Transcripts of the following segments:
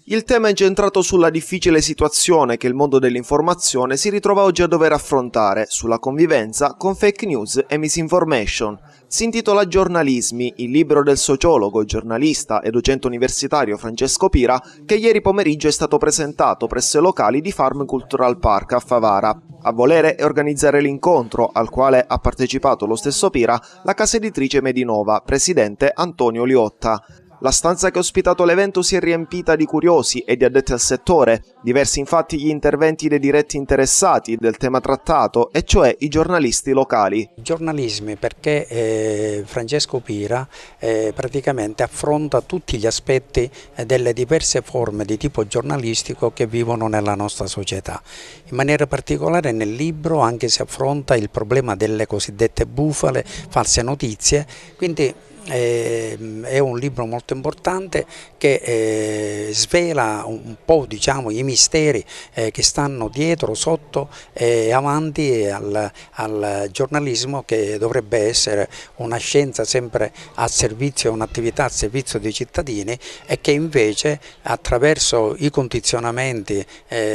Il tema è incentrato sulla difficile situazione che il mondo dell'informazione si ritrova oggi a dover affrontare sulla convivenza con fake news e misinformation. Si intitola Giornalismi, il libro del sociologo, giornalista e docente universitario Francesco Pira, che ieri pomeriggio è stato presentato presso i locali di Farm Cultural Park a Favara. A volere è organizzare l'incontro, al quale ha partecipato lo stesso Pira, la casa editrice Medinova, presidente Antonio Liotta. La stanza che ha ospitato l'evento si è riempita di curiosi e di addetti al settore, diversi infatti gli interventi dei diretti interessati del tema trattato, e cioè i giornalisti locali. Giornalismi perché Francesco Pira praticamente affronta tutti gli aspetti delle diverse forme di tipo giornalistico che vivono nella nostra società. In maniera particolare nel libro anche si affronta il problema delle cosiddette bufale, false notizie, quindi è un libro molto importante che svela un po' i misteri che stanno dietro, sotto e avanti al giornalismo, che dovrebbe essere una scienza sempre a servizio, un'attività a servizio dei cittadini, e che invece attraverso i condizionamenti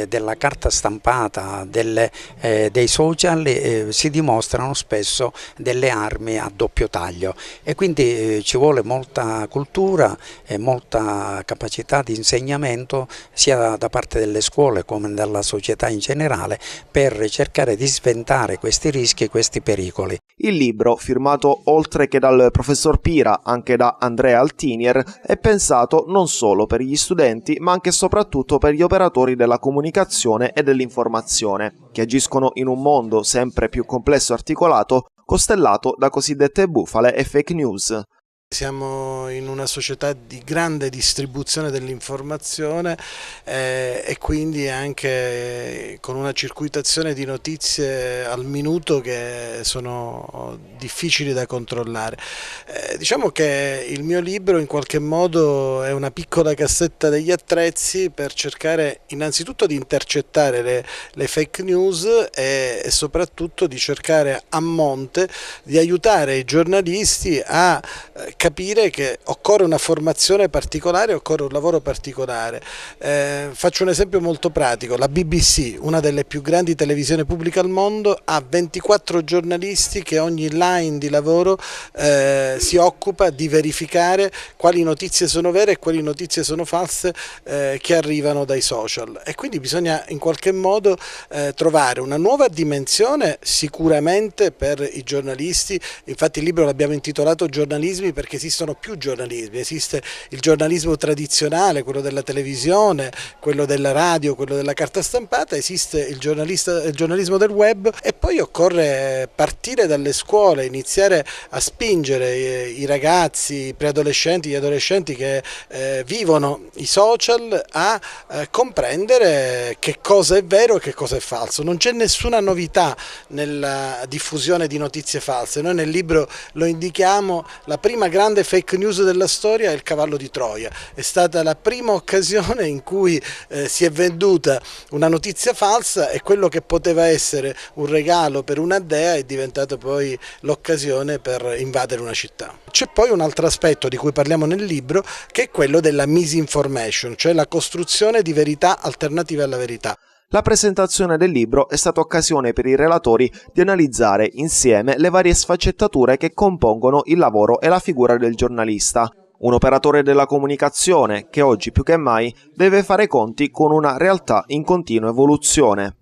della carta stampata, dei social si dimostrano spesso delle armi a doppio taglio, e quindi ci vuole molta cultura e molta capacità di insegnamento sia da parte delle scuole come della società in generale, per cercare di sventare questi rischi e questi pericoli. Il libro, firmato oltre che dal professor Pira anche da Andrea Altinier, è pensato non solo per gli studenti ma anche e soprattutto per gli operatori della comunicazione e dell'informazione, che agiscono in un mondo sempre più complesso e articolato, costellato da cosiddette bufale e fake news. Siamo in una società di grande distribuzione dell'informazione e quindi anche con una circuitazione di notizie al minuto che sono difficili da controllare. Diciamo che il mio libro in qualche modo è una piccola cassetta degli attrezzi per cercare innanzitutto di intercettare le fake news e soprattutto di cercare a monte di aiutare i giornalisti a capire che occorre una formazione particolare, occorre un lavoro particolare. Faccio un esempio molto pratico: la BBC, una delle più grandi televisioni pubbliche al mondo, ha 24 giornalisti che ogni line di lavoro si occupa di verificare quali notizie sono vere e quali notizie sono false che arrivano dai social, e quindi bisogna in qualche modo trovare una nuova dimensione sicuramente per i giornalisti. Infatti il libro l'abbiamo intitolato Giornalismi perché esistono più giornalismi: esiste il giornalismo tradizionale, quello della televisione, quello della radio, quello della carta stampata, esiste il giornalismo del web, e poi occorre partire dalle scuole, iniziare a spingere i ragazzi, i preadolescenti, gli adolescenti che vivono i social a comprendere che cosa è vero e che cosa è falso. Non c'è nessuna novità nella diffusione di notizie false. Noi nel libro lo indichiamo: la prima grande fake news della storia è il cavallo di Troia. È stata la prima occasione in cui si è venduta una notizia falsa, e quello che poteva essere un regalo per una dea è diventato poi l'occasione per invadere una città. C'è poi un altro aspetto di cui parliamo nel libro, che è quello della misinformation, cioè la costruzione di verità alternative alla verità. La presentazione del libro è stata occasione per i relatori di analizzare insieme le varie sfaccettature che compongono il lavoro e la figura del giornalista, un operatore della comunicazione che oggi più che mai deve fare conti con una realtà in continua evoluzione.